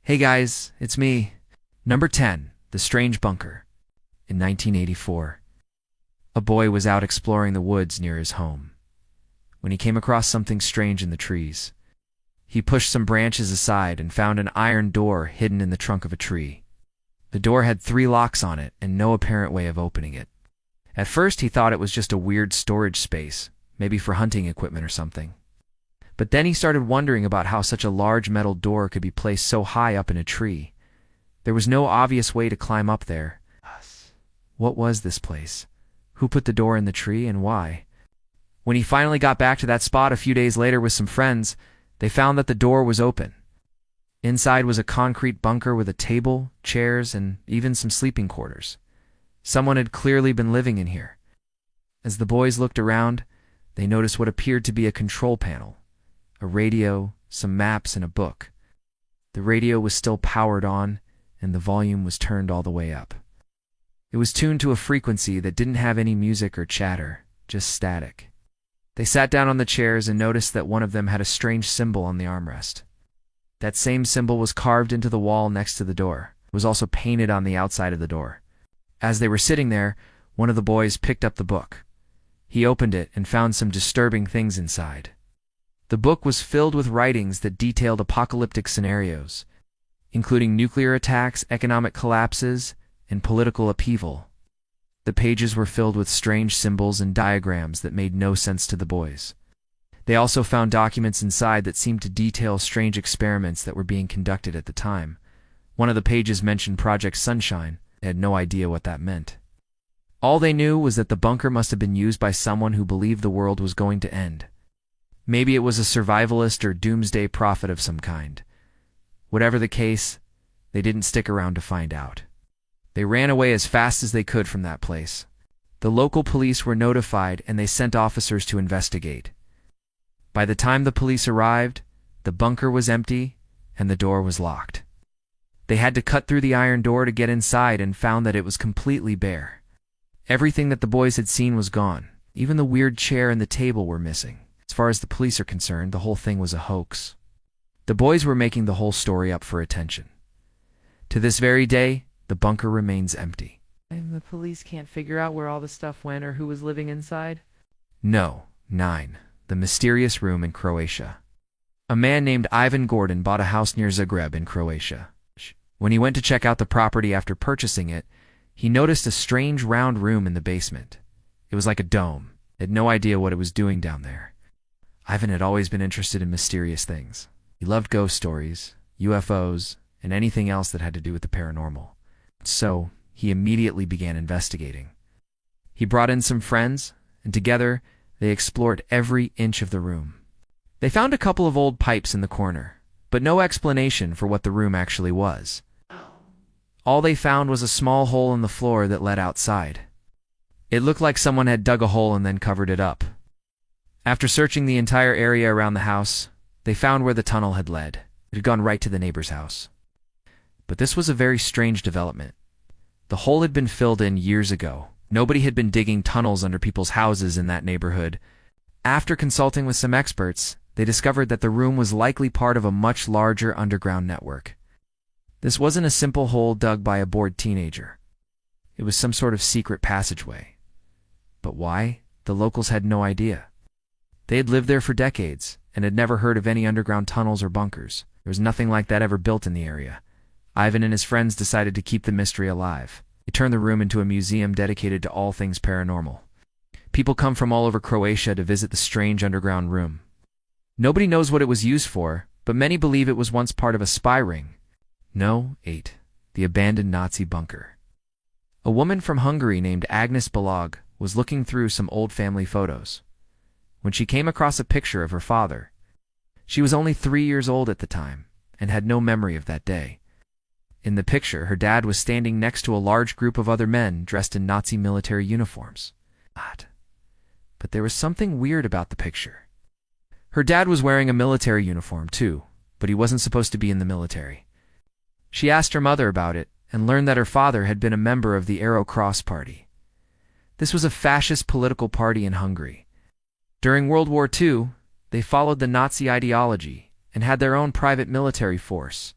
Hey guys, it's me. Number 10, The Strange Bunker. In 1984, a boy was out exploring the woods near his home when he came across something strange in the trees. He pushed some branches aside and found an iron door hidden in the trunk of a tree. The door had 3 locks on it and no apparent way of opening it. At first he thought it was just a weird storage space, maybe for hunting equipment or something. But then he started wondering about how such a large metal door could be placed so high up in a tree. There was no obvious way to climb up there. What was this place? Who put the door in the tree and why? When he finally got back to that spot a few days later with some friends, they found that the door was open. Inside was a concrete bunker with a table, chairs, and even some sleeping quarters. Someone had clearly been living in here. As the boys looked around, they noticed what appeared to be a control panel, a radio, some maps, and a book. The radio was still powered on, and the volume was turned all the way up. It was tuned to a frequency that didn't have any music or chatter, just static. They sat down on the chairs and noticed that one of them had a strange symbol on the armrest. That same symbol was carved into the wall next to the door. It was also painted on the outside of the door. As they were sitting there, one of the boys picked up the book. He opened it and found some disturbing things inside. The book was filled with writings that detailed apocalyptic scenarios, including nuclear attacks, economic collapses, and political upheaval. The pages were filled with strange symbols and diagrams that made no sense to the boys. They also found documents inside that seemed to detail strange experiments that were being conducted at the time. One of the pages mentioned Project Sunshine. They had no idea what that meant. All they knew was that the bunker must have been used by someone who believed the world was going to end. Maybe it was a survivalist or doomsday prophet of some kind. Whatever the case, they didn't stick around to find out. They ran away as fast as they could from that place. The local police were notified and they sent officers to investigate. By the time the police arrived, the bunker was empty and the door was locked. They had to cut through the iron door to get inside and found that it was completely bare. Everything that the boys had seen was gone. Even the weird chair and the table were missing. As far as the police are concerned, the whole thing was a hoax. The boys were making the whole story up for attention. To this very day, the bunker remains empty. And the police can't figure out where all the stuff went or who was living inside? No. 9. The Mysterious Room in Croatia. A man named Ivan Gordon bought a house near Zagreb in Croatia. When he went to check out the property after purchasing it, he noticed a strange round room in the basement. It was like a dome. He had no idea what it was doing down there. Ivan had always been interested in mysterious things. He loved ghost stories, UFOs, and anything else that had to do with the paranormal. So, he immediately began investigating. He brought in some friends, and together, they explored every inch of the room. They found a couple of old pipes in the corner, but no explanation for what the room actually was. All they found was a small hole in the floor that led outside. It looked like someone had dug a hole and then covered it up. After searching the entire area around the house, they found where the tunnel had led. It had gone right to the neighbor's house. But this was a very strange development. The hole had been filled in years ago. Nobody had been digging tunnels under people's houses in that neighborhood. After consulting with some experts, they discovered that the room was likely part of a much larger underground network. This wasn't a simple hole dug by a bored teenager. It was some sort of secret passageway. But why? The locals had no idea. They had lived there for decades and had never heard of any underground tunnels or bunkers. There was nothing like that ever built in the area. Ivan and his friends decided to keep the mystery alive. They turned the room into a museum dedicated to all things paranormal. People come from all over Croatia to visit the strange underground room. Nobody knows what it was used for, but many believe it was once part of a spy ring. No. 8. The abandoned Nazi bunker. A woman from Hungary named Agnes Balog was looking through some old family photos when she came across a picture of her father. She was only 3 years old at the time and had no memory of that day. In the picture, her dad was standing next to a large group of other men dressed in Nazi military uniforms. But there was something weird about the picture. Her dad was wearing a military uniform too, but he wasn't supposed to be in the military. She asked her mother about it and learned that her father had been a member of the Arrow Cross Party. This was a fascist political party in Hungary. During World War II, they followed the Nazi ideology and had their own private military force.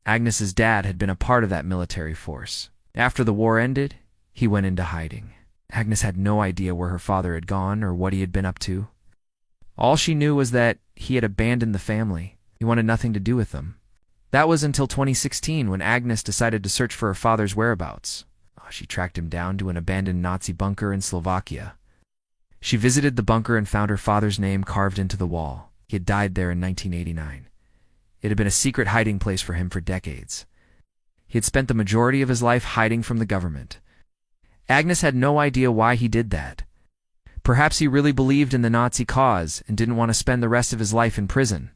Agnes's dad had been a part of that military force. After the war ended, he went into hiding. Agnes had no idea where her father had gone or what he had been up to. All she knew was that he had abandoned the family. He wanted nothing to do with them. That was until 2016 when Agnes decided to search for her father's whereabouts. She tracked him down to an abandoned Nazi bunker in Slovakia. She visited the bunker and found her father's name carved into the wall. He had died there in 1989. It had been a secret hiding place for him for decades. He had spent the majority of his life hiding from the government. Agnes had no idea why he did that. Perhaps he really believed in the Nazi cause and didn't want to spend the rest of his life in prison.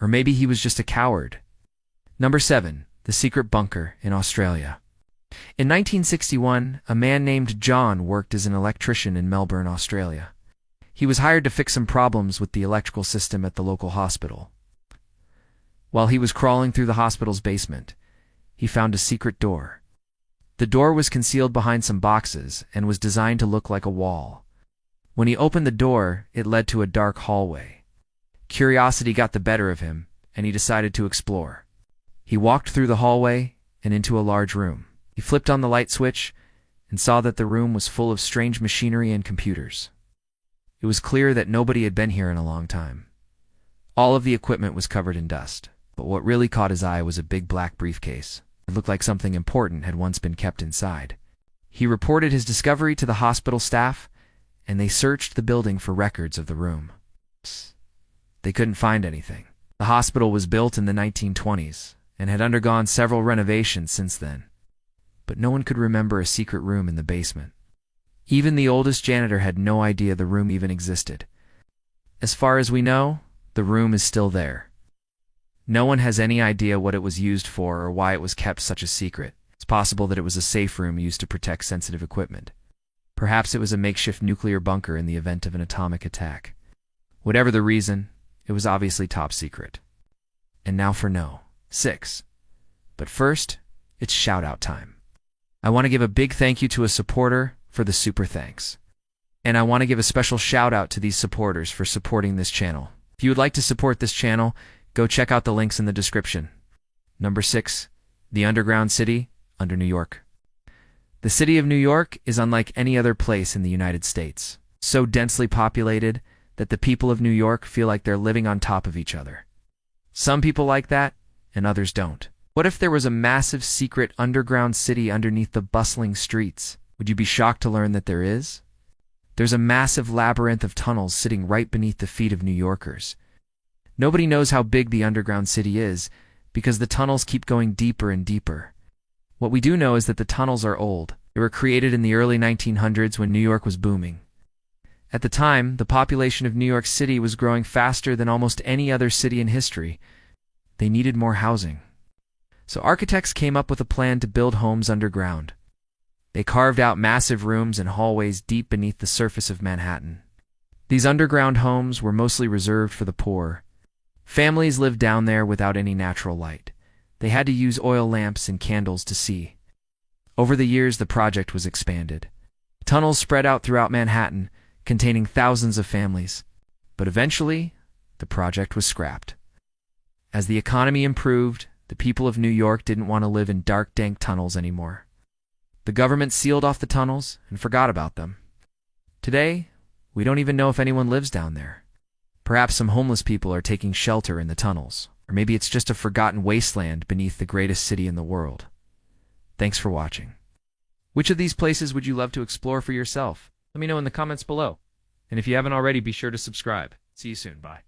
Or maybe he was just a coward. Number 7. The Secret Bunker in Australia. In 1961, a man named John worked as an electrician in Melbourne, Australia. He was hired to fix some problems with the electrical system at the local hospital. While he was crawling through the hospital's basement, he found a secret door. The door was concealed behind some boxes and was designed to look like a wall. When he opened the door, it led to a dark hallway. Curiosity got the better of him, and he decided to explore. He walked through the hallway and into a large room. He flipped on the light switch and saw that the room was full of strange machinery and computers. It was clear that nobody had been here in a long time. All of the equipment was covered in dust, but what really caught his eye was a big black briefcase. It looked like something important had once been kept inside. He reported his discovery to the hospital staff, and they searched the building for records of the room. They couldn't find anything. The hospital was built in the 1920s and had undergone several renovations since then. But no one could remember a secret room in the basement. Even the oldest janitor had no idea the room even existed. As far as we know, the room is still there. No one has any idea what it was used for or why it was kept such a secret. It's possible that it was a safe room used to protect sensitive equipment. Perhaps it was a makeshift nuclear bunker in the event of an atomic attack. Whatever the reason, it was obviously top secret. And now for No. 6. But first, it's shout-out time. I want to give a big thank you to a supporter for the super thanks. And I want to give a special shout-out to these supporters for supporting this channel. If you would like to support this channel, go check out the links in the description. Number 6. The Underground City under New York. The city of New York is unlike any other place in the United States. So densely populated that the people of New York feel like they're living on top of each other. Some people like that, and others don't. What if there was a massive secret underground city underneath the bustling streets? Would you be shocked to learn that there is? There's a massive labyrinth of tunnels sitting right beneath the feet of New Yorkers. Nobody knows how big the underground city is because the tunnels keep going deeper and deeper. What we do know is that the tunnels are old. They were created in the early 1900s when New York was booming. At the time, the population of New York City was growing faster than almost any other city in history. They needed more housing. So architects came up with a plan to build homes underground. They carved out massive rooms and hallways deep beneath the surface of Manhattan. These underground homes were mostly reserved for the poor. Families lived down there without any natural light. They had to use oil lamps and candles to see. Over the years, the project was expanded. Tunnels spread out throughout Manhattan, containing thousands of families. But eventually, the project was scrapped. As the economy improved, the people of New York didn't want to live in dark, dank tunnels anymore. The government sealed off the tunnels and forgot about them. Today, we don't even know if anyone lives down there. Perhaps some homeless people are taking shelter in the tunnels, or maybe it's just a forgotten wasteland beneath the greatest city in the world. Thanks for watching. Which of these places would you love to explore for yourself? Let me know in the comments below. And if you haven't already, be sure to subscribe. See you soon. Bye.